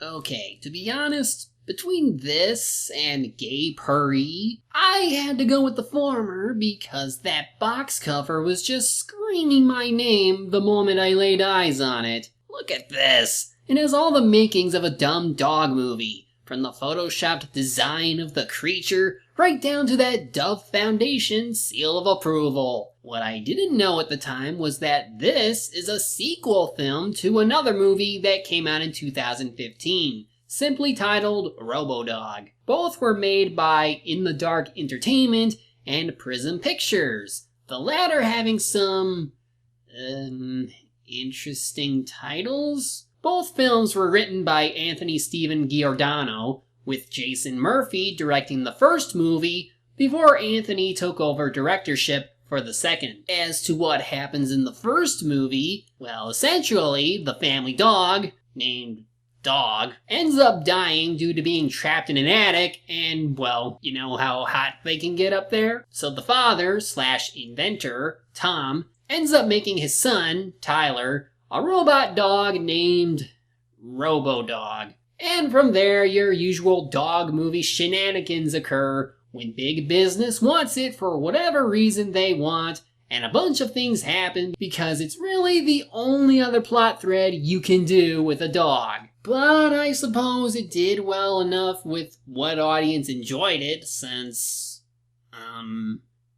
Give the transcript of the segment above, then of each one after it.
Okay, to be honest, between this and Gay Purry, I had to go with the former because that box cover was just screaming my name the moment I laid eyes on it. Look at this! It has all the makings of a dumb dog movie, from the photoshopped design of the creature right down to that Dove Foundation seal of approval. What I didn't know at the time was that this is a sequel film to another movie that came out in 2015. Simply titled Robo-Dog. Both were made by In the Dark Entertainment and Prism Pictures, the latter having some interesting titles. Both films were written by Anthony Stephen Giordano, with Jason Murphy directing the first movie before Anthony took over directorship for the second. As to what happens in the first movie, well, essentially, the family dog, named Dog, ends up dying due to being trapped in an attic, and, well, you know how hot they can get up there? So the father/inventor, Tom, ends up making his son, Tyler, a robot dog named Robo-Dog. And from there, your usual dog movie shenanigans occur when big business wants it for whatever reason they want, and a bunch of things happen because it's really the only other plot thread you can do with a dog. But I suppose it did well enough with what audience enjoyed it since,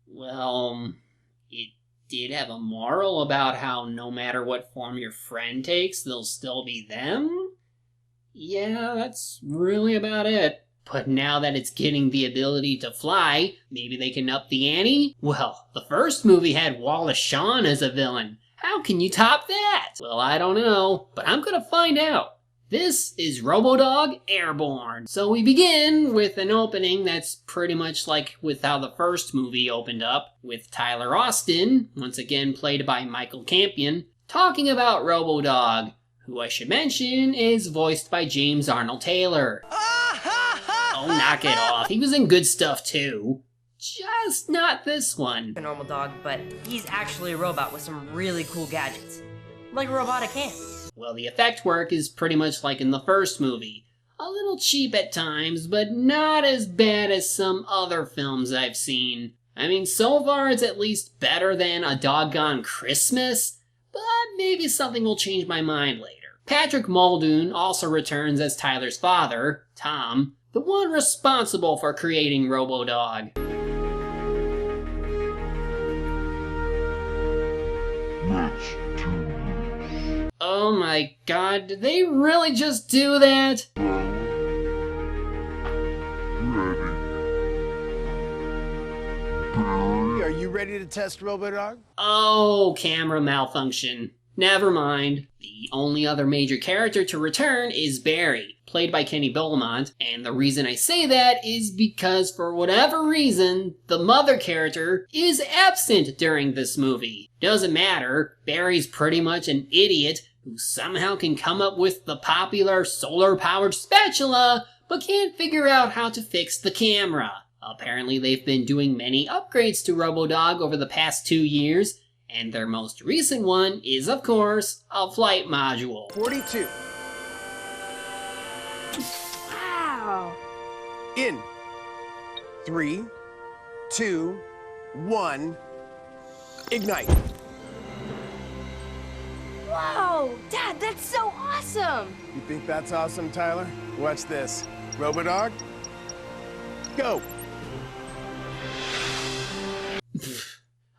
well, it did have a moral about how no matter what form your friend takes, they'll still be them? Yeah, that's really about it. But now that it's getting the ability to fly, maybe they can up the ante? Well, the first movie had Wallace Shawn as a villain. How can you top that? Well, I don't know, but I'm gonna find out. This is Robo-Dog Airborne. So we begin with an opening that's pretty much like with how the first movie opened up, with Tyler Austin, once again played by Michael Campion, talking about Robo-Dog, who I should mention is voiced by James Arnold Taylor. Oh, knock it off. He was in good stuff too. Just not this one. A normal dog, but he's actually a robot with some really cool gadgets. Like a robotic hand. Well, the effect work is pretty much like in the first movie. A little cheap at times, but not as bad as some other films I've seen. I mean, so far it's at least better than A Doggone Christmas, but maybe something will change my mind later. Patrick Muldoon also returns as Tyler's father, Tom, the one responsible for creating Robo-Dog. Oh my god, did they really just do that? Are you ready to test Robo-Dog? Oh, camera malfunction. Never mind. The only other major character to return is Barry, played by Kenny Beaumont, and the reason I say that is because for whatever reason, the mother character is absent during this movie. Doesn't matter, Barry's pretty much an idiot who somehow can come up with the popular solar-powered spatula, but can't figure out how to fix the camera. Apparently they've been doing many upgrades to Robo-Dog over the past 2 years, and their most recent one is, of course, a flight module. 42. Wow! In 3, 2, 1, ignite. Whoa! Dad, that's so awesome! You think that's awesome, Tyler? Watch this. Robo-Dog, go!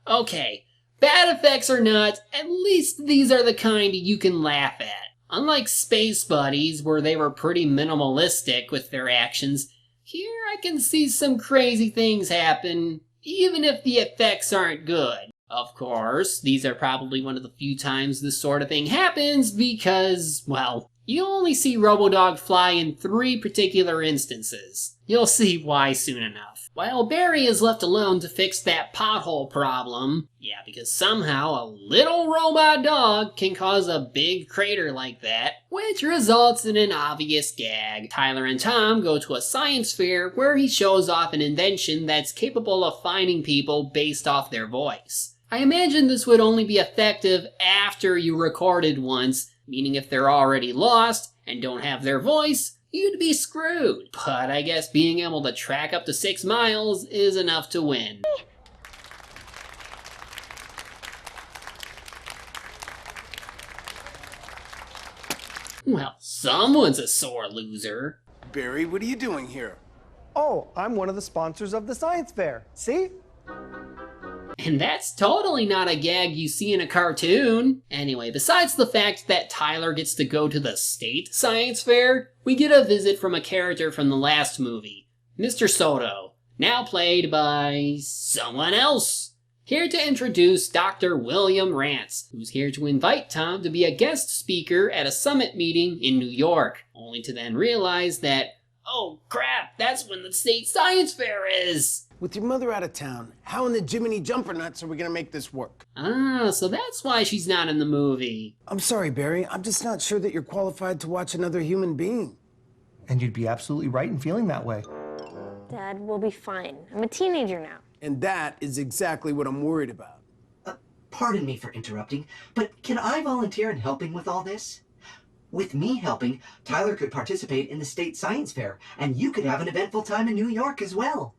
Okay, bad effects or not, at least these are the kind you can laugh at. Unlike Space Buddies, where they were pretty minimalistic with their actions, here I can see some crazy things happen, even if the effects aren't good. Of course, these are probably one of the few times this sort of thing happens because, well, you only see Robo-Dog fly in 3 particular instances. You'll see why soon enough. While Barry is left alone to fix that pothole problem, yeah, because somehow a little robot dog can cause a big crater like that, which results in an obvious gag. Tyler and Tom go to a science fair where he shows off an invention that's capable of finding people based off their voice. I imagine this would only be effective after you recorded once, meaning if they're already lost and don't have their voice, you'd be screwed. But I guess being able to track up to 6 miles is enough to win. Well, someone's a sore loser. Barry, what are you doing here? Oh, I'm one of the sponsors of the science fair. See? And that's totally not a gag you see in a cartoon. Anyway, besides the fact that Tyler gets to go to the state science fair, we get a visit from a character from the last movie, Mr. Soto, now played by someone else. Here to introduce Dr. William Rance, who's here to invite Tom to be a guest speaker at a summit meeting in New York, only to then realize that, oh crap, that's when the state science fair is! With your mother out of town, how in the Jiminy Jumpernuts are we gonna make this work? Ah, so that's why she's not in the movie. I'm sorry, Barry. I'm just not sure that you're qualified to watch another human being. And you'd be absolutely right in feeling that way. Dad, we'll be fine. I'm a teenager now. And that is exactly what I'm worried about. Pardon me for interrupting, but can I volunteer in helping with all this? With me helping, Tyler could participate in the state science fair, and you could have an eventful time in New York as well.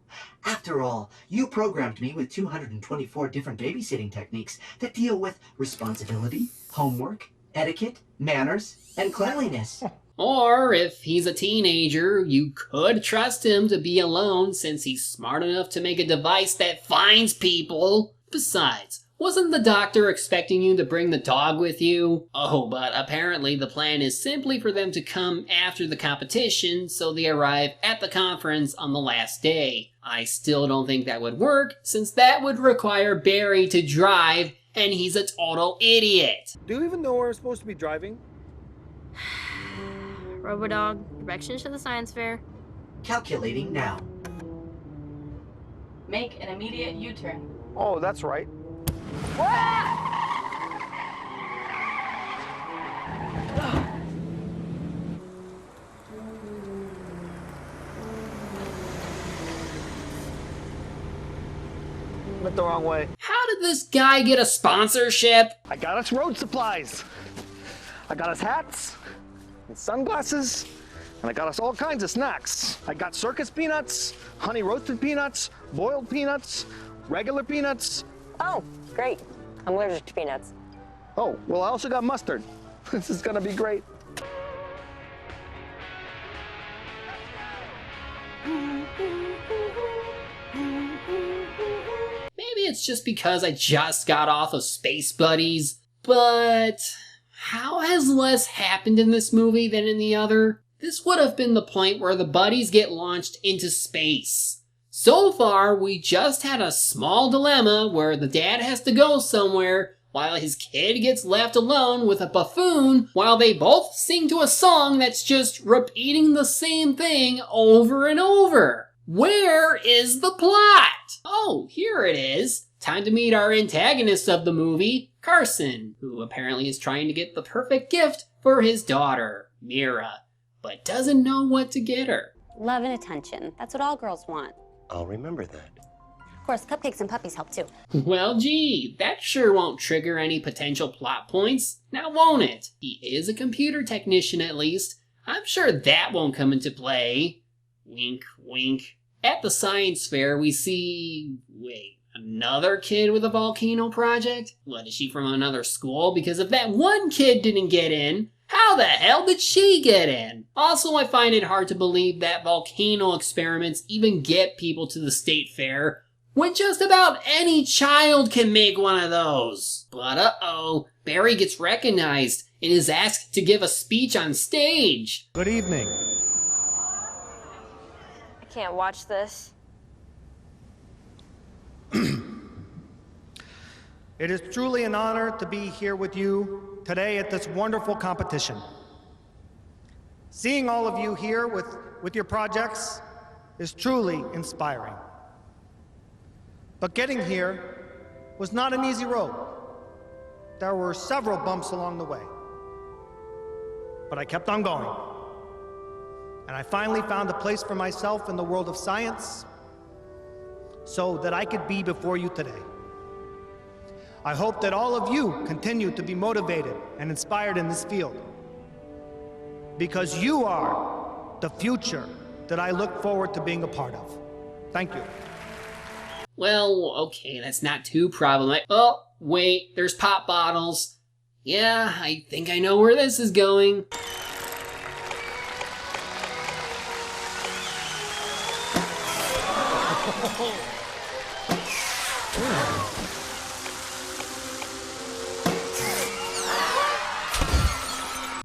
After all, you programmed me with 224 different babysitting techniques that deal with responsibility, homework, etiquette, manners, and cleanliness. Or, if he's a teenager, you could trust him to be alone since he's smart enough to make a device that finds people. Besides, wasn't the doctor expecting you to bring the dog with you? Oh, but apparently the plan is simply for them to come after the competition, so they arrive at the conference on the last day. I still don't think that would work, since that would require Barry to drive, and he's a total idiot. Do you even know where we're supposed to be driving? Robo-Dog, directions to the science fair. Calculating now. Make an immediate U-turn. Oh, that's right. Went the wrong way. How did this guy get a sponsorship? I got us road supplies. I got us hats and sunglasses, and I got us all kinds of snacks. I got circus peanuts, honey roasted peanuts, boiled peanuts, regular peanuts. Oh, great. I'm allergic to peanuts. Oh, well, I also got mustard. This is gonna be great. Maybe it's just because I just got off of Space Buddies, but how has less happened in this movie than in the other? This would have been the point where the buddies get launched into space. So far, we just had a small dilemma where the dad has to go somewhere while his kid gets left alone with a buffoon while they both sing to a song that's just repeating the same thing over and over. Where is the plot? Oh, here it is. Time to meet our antagonist of the movie, Carson, who apparently is trying to get the perfect gift for his daughter, Mira, but doesn't know what to get her. Love and attention. That's what all girls want. I'll remember that. Of course, cupcakes and puppies help too. Well, gee, that sure won't trigger any potential plot points, now won't it? He is a computer technician at least. I'm sure that won't come into play. Wink, wink. At the science fair, we see... wait, another kid with a volcano project? What, is she from another school? Because if that one kid didn't get in, how the hell did she get in? Also, I find it hard to believe that volcano experiments even get people to the state fair when just about any child can make one of those. But uh-oh, Barry gets recognized and is asked to give a speech on stage. Good evening. I can't watch this. It is truly an honor to be here with you today at this wonderful competition. Seeing all of you here with your projects is truly inspiring. But getting here was not an easy road. There were several bumps along the way. But I kept on going. And I finally found a place for myself in the world of science so that I could be before you today. I hope that all of you continue to be motivated and inspired in this field. Because you are the future that I look forward to being a part of. Thank you. Well, okay, that's not too problematic. Oh, wait, there's pop bottles. Yeah, I think I know where this is going.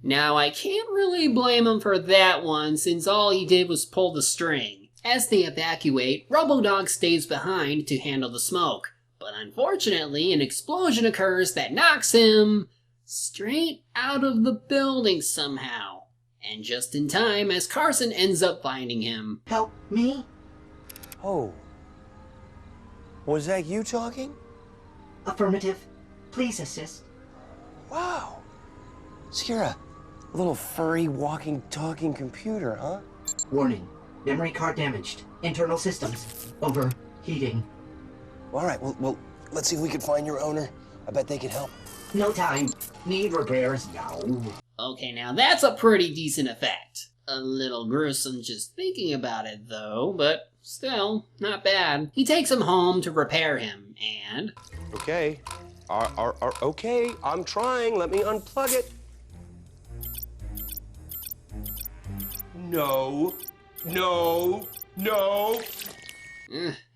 Now, I can't really blame him for that one, since all he did was pull the string. As they evacuate, Robo-Dog stays behind to handle the smoke. But unfortunately, an explosion occurs that knocks him straight out of the building somehow. And just in time, as Carson ends up finding him. Help me? Oh. Was that you talking? Affirmative. Please assist. Wow. So you're a little furry, walking, talking computer, huh? Warning. Memory card damaged. Internal systems overheating. All right, well, let's see if we can find your owner. I bet they can help. No time. Need repairs now. Okay, now that's a pretty decent effect. A little gruesome just thinking about it, though, but still, not bad. He takes him home to repair him, and... Okay. Okay, I'm trying. Let me unplug it. No.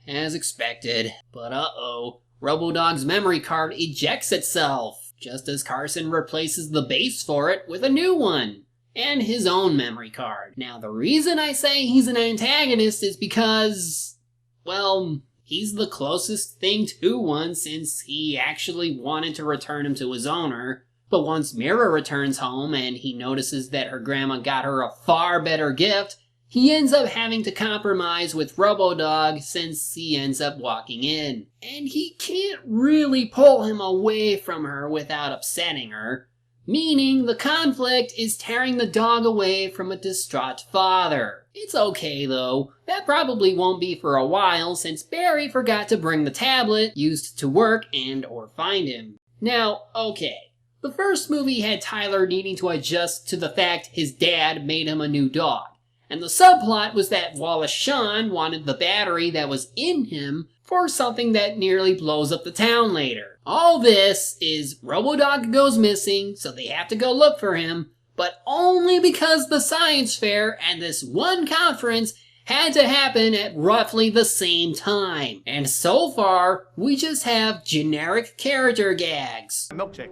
As expected. But uh-oh, Robo-Dog's memory card ejects itself, just as Carson replaces the base for it with a new one, and his own memory card. Now, the reason I say he's an antagonist is because, well, he's the closest thing to one since he actually wanted to return him to his owner. But once Mira returns home and he notices that her grandma got her a far better gift, he ends up having to compromise with Robo-Dog since he ends up walking in. And he can't really pull him away from her without upsetting her, meaning the conflict is tearing the dog away from a distraught father. It's okay though, that probably won't be for a while since Barry forgot to bring the tablet used to work and or find him. Now, okay. The first movie had Tyler needing to adjust to the fact his dad made him a new dog. And the subplot was that Wallace Shawn wanted the battery that was in him for something that nearly blows up the town later. All this is Robo-Dog goes missing, so they have to go look for him, but only because the science fair and this one conference had to happen at roughly the same time. And so far, we just have generic character gags. Milkshake.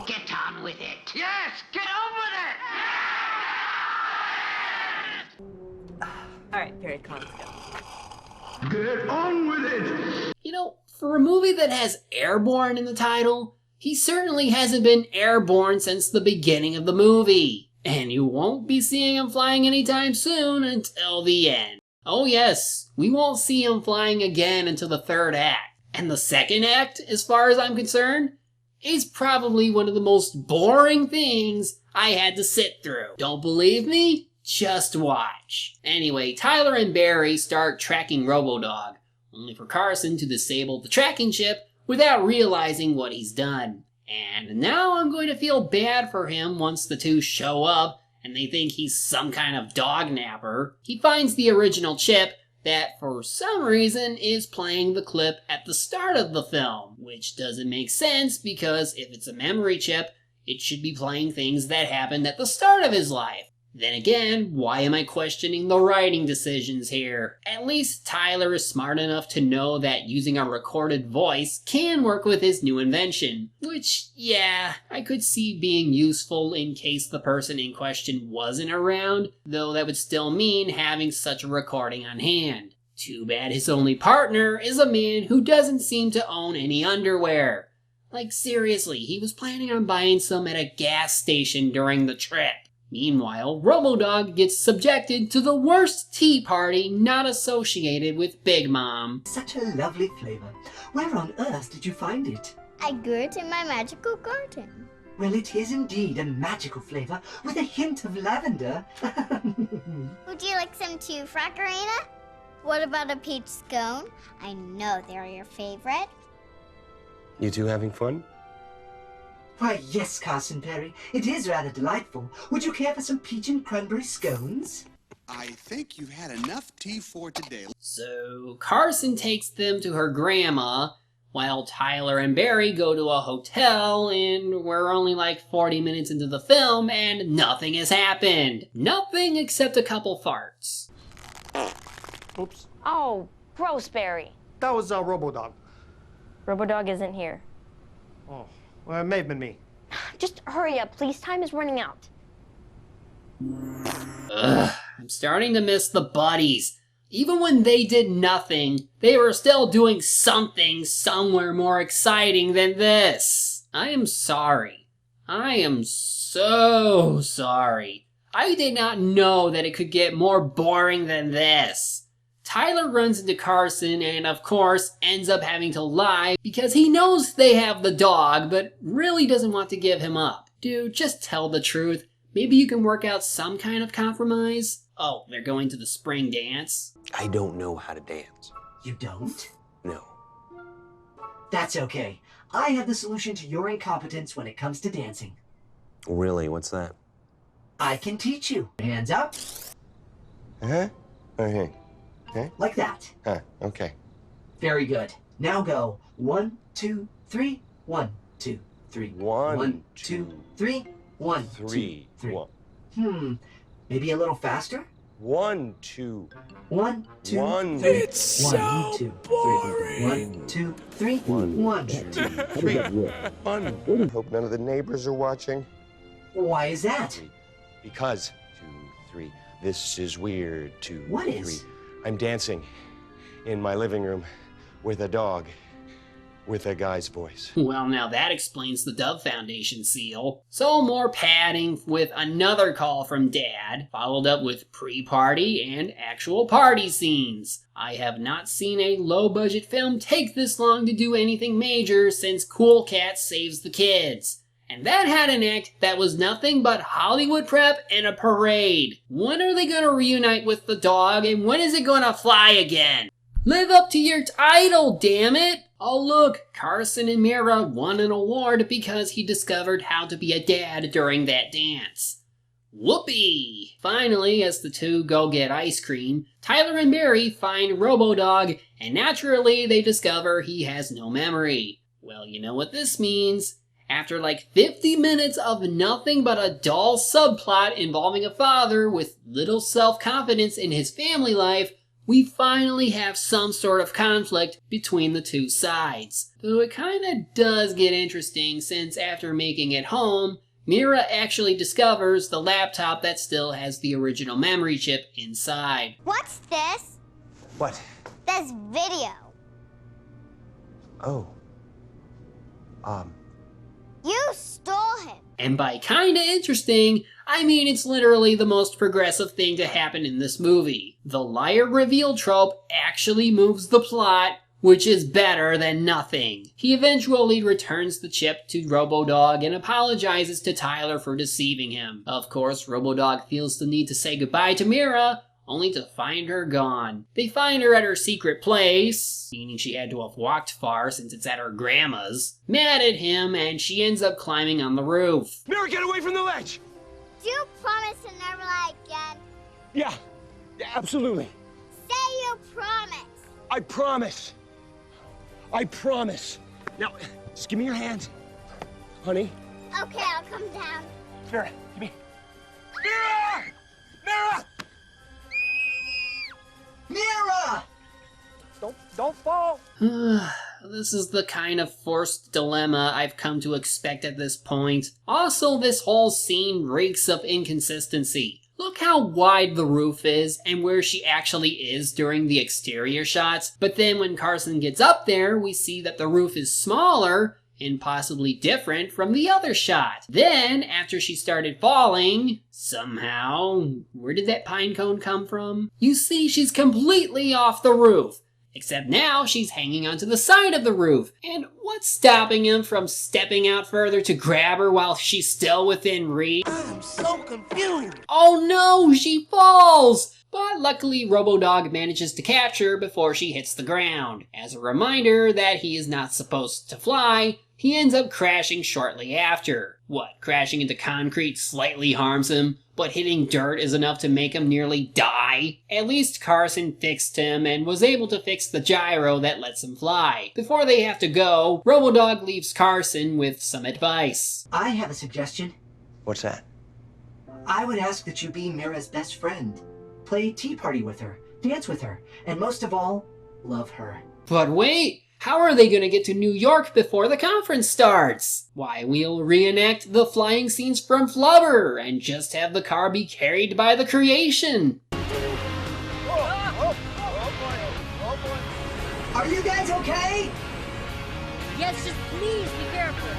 Get on with it. Yes, get on with it! Alright, Perry, come on, let's go. Get on with it! You know, for a movie that has Airborne in the title, he certainly hasn't been airborne since the beginning of the movie. And you won't be seeing him flying anytime soon until the end. Oh yes, we won't see him flying again until the third act. And the second act, as far as I'm concerned, is probably one of the most boring things I had to sit through. Don't believe me? Just watch. Anyway, Tyler and Barry start tracking Robo-Dog, only for Carson to disable the tracking chip without realizing what he's done. And now I'm going to feel bad for him once the two show up and they think he's some kind of dog napper. He finds the original chip that for some reason is playing the clip at the start of the film, which doesn't make sense because if it's a memory chip, it should be playing things that happened at the start of his life. Then again, why am I questioning the writing decisions here? At least Tyler is smart enough to know that using a recorded voice can work with his new invention. Which, yeah, I could see being useful in case the person in question wasn't around, though that would still mean having such a recording on hand. Too bad his only partner is a man who doesn't seem to own any underwear. Like seriously, he was planning on buying some at a gas station during the trip. Meanwhile, Robo-Dog gets subjected to the worst tea party not associated with Big Mom. Such a lovely flavor. Where on earth did you find it? I grew it in my magical garden. Well, it is indeed a magical flavor with a hint of lavender. Would you like some too, Frackarina? What about a peach scone? I know they're your favorite. You two having fun? Why, yes, Carson Perry. It is rather delightful. Would you care for some peach and cranberry scones? I think you've had enough tea for today. So Carson takes them to her grandma, while Tyler and Barry go to a hotel, and we're only like 40 minutes into the film, and nothing has happened. Nothing except a couple farts. Oops. Oh, gross, Barry. That was Robo-Dog. Robo-Dog isn't here. Oh, well, it may have been me. Just hurry up, please. Time is running out. Ugh, I'm starting to miss the buddies. Even when they did nothing, they were still doing something somewhere more exciting than this. I am sorry. I am so sorry. I did not know that it could get more boring than this. Tyler runs into Carson and, of course, ends up having to lie because he knows they have the dog, but really doesn't want to give him up. Dude, just tell the truth. Maybe you can work out some kind of compromise? Oh, they're going to the spring dance? I don't know how to dance. You don't? No. That's okay. I have the solution to your incompetence when it comes to dancing. Really? What's that? I can teach you. Hands up. Huh? Okay. Okay. Like that. Huh. Okay. Very good. Now go. 1, 2, 3. 1, 2, 3. 1, 2, 3. 1, 3. 2, 3. 1. Maybe a little faster? 1, 2. 1, 2, 1. 3. It's so 1, 2, 3. 1, 2, 3. 1, 2, 3. 1. Hope none of the neighbors are watching. Why is that? Because 2, 3. This is weird. 2, What 3. is? I'm dancing in my living room with a dog with a guy's voice. Well, now that explains the Dove Foundation seal. So more padding with another call from Dad, followed up with pre-party and actual party scenes. I have not seen a low-budget film take this long to do anything major since Cool Cat Saves the Kids. And that had an act that was nothing but Hollywood prep and a parade. When are they gonna reunite with the dog, and when is it gonna fly again? Live up to your title, damn it! Oh look, Carson and Mira won an award because he discovered how to be a dad during that dance. Whoopee! Finally, as the two go get ice cream, Tyler and Barry find Robo-Dog, and naturally they discover he has no memory. Well, you know what this means. After like 50 minutes of nothing but a dull subplot involving a father with little self-confidence in his family life, we finally have some sort of conflict between the two sides. Though it kinda does get interesting since after making it home, Mira actually discovers the laptop that still has the original memory chip inside. What's this? What? This video. Oh. You stole him. And by kinda interesting, I mean it's literally the most progressive thing to happen in this movie. The liar reveal trope actually moves the plot, which is better than nothing. He eventually returns the chip to Robo-Dog and apologizes to Tyler for deceiving him. Of course, Robo-Dog feels the need to say goodbye to Mira, only to find her gone. They find her at her secret place, meaning she had to have walked far since it's at her grandma's, mad at him, and she ends up climbing on the roof. Mira, get away from the ledge! Do you promise to never lie again? Yeah, absolutely. Say you promise. I promise. I promise. Now, just give me your hand. Honey. Okay, I'll come down. Mira, give me. Mira! Mira! Mira! Don't fall. This is the kind of forced dilemma I've come to expect at this point. Also, this whole scene reeks of inconsistency. Look how wide the roof is and where she actually is during the exterior shots, but then when Carson gets up there, we see that the roof is smaller and possibly different from the other shot. Then, after she started falling, somehow, where did that pine cone come from? You see she's completely off the roof. Except now she's hanging onto the side of the roof. And what's stopping him from stepping out further to grab her while she's still within reach? I'm so confused. Oh no, she falls! But luckily Robo-Dog manages to catch her before she hits the ground. As a reminder that he is not supposed to fly, he ends up crashing shortly after. What, crashing into concrete slightly harms him, but hitting dirt is enough to make him nearly die? At least Carson fixed him and was able to fix the gyro that lets him fly. Before they have to go, Robo-Dog leaves Carson with some advice. I have a suggestion. What's that? I would ask that you be Mira's best friend. Play tea party with her, dance with her, and most of all, love her. But wait! How are they going to get to New York before the conference starts? Why, we'll reenact the flying scenes from Flubber and just have the car be carried by the creation. Are you guys okay? Yes, just please be careful.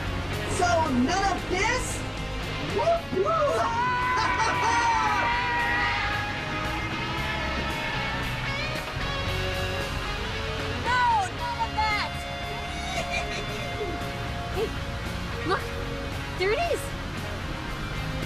So none of this? Woo, woo. Look, there it is.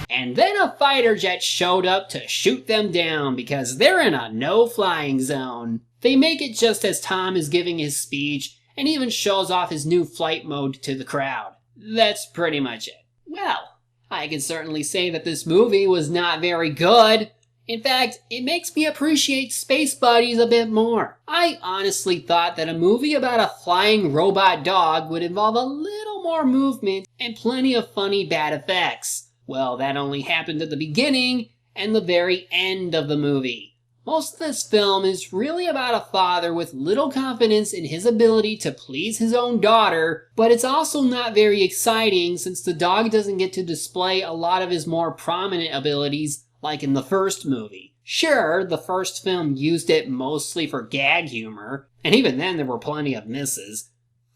And then a fighter jet showed up to shoot them down because they're in a no-flying zone. They make it just as Tom is giving his speech and even shows off his new flight mode to the crowd. That's pretty much it. Well, I can certainly say that this movie was not very good. In fact, it makes me appreciate Space Buddies a bit more. I honestly thought that a movie about a flying robot dog would involve a little more movement and plenty of funny bad effects. Well, that only happened at the beginning and the very end of the movie. Most of this film is really about a father with little confidence in his ability to please his own daughter, but it's also not very exciting since the dog doesn't get to display a lot of his more prominent abilities like in the first movie. Sure, the first film used it mostly for gag humor, and even then there were plenty of misses.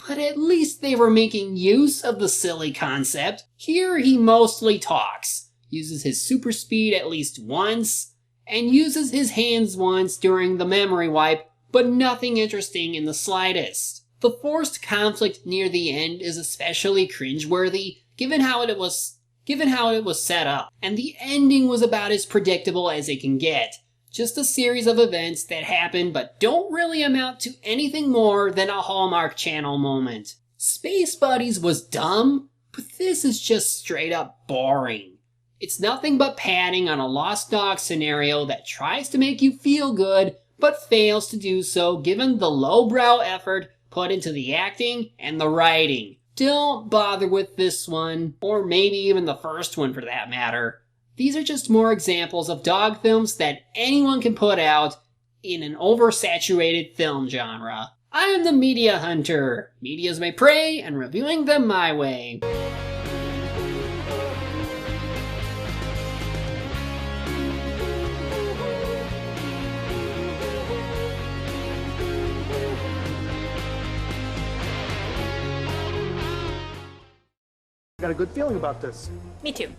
But at least they were making use of the silly concept. Here he mostly talks, uses his super speed at least once, and uses his hands once during the memory wipe, but nothing interesting in the slightest. The forced conflict near the end is especially cringeworthy, given how it was set up, and the ending was about as predictable as it can get. Just a series of events that happen but don't really amount to anything more than a Hallmark Channel moment. Space Buddies was dumb, but this is just straight up boring. It's nothing but padding on a lost dog scenario that tries to make you feel good, but fails to do so given the lowbrow effort put into the acting and the writing. Don't bother with this one, or maybe even the first one for that matter. These are just more examples of dog films that anyone can put out in an oversaturated film genre. I am the Media Hunter. Medias may prey, and reviewing them my way. I got a good feeling about this. Me too.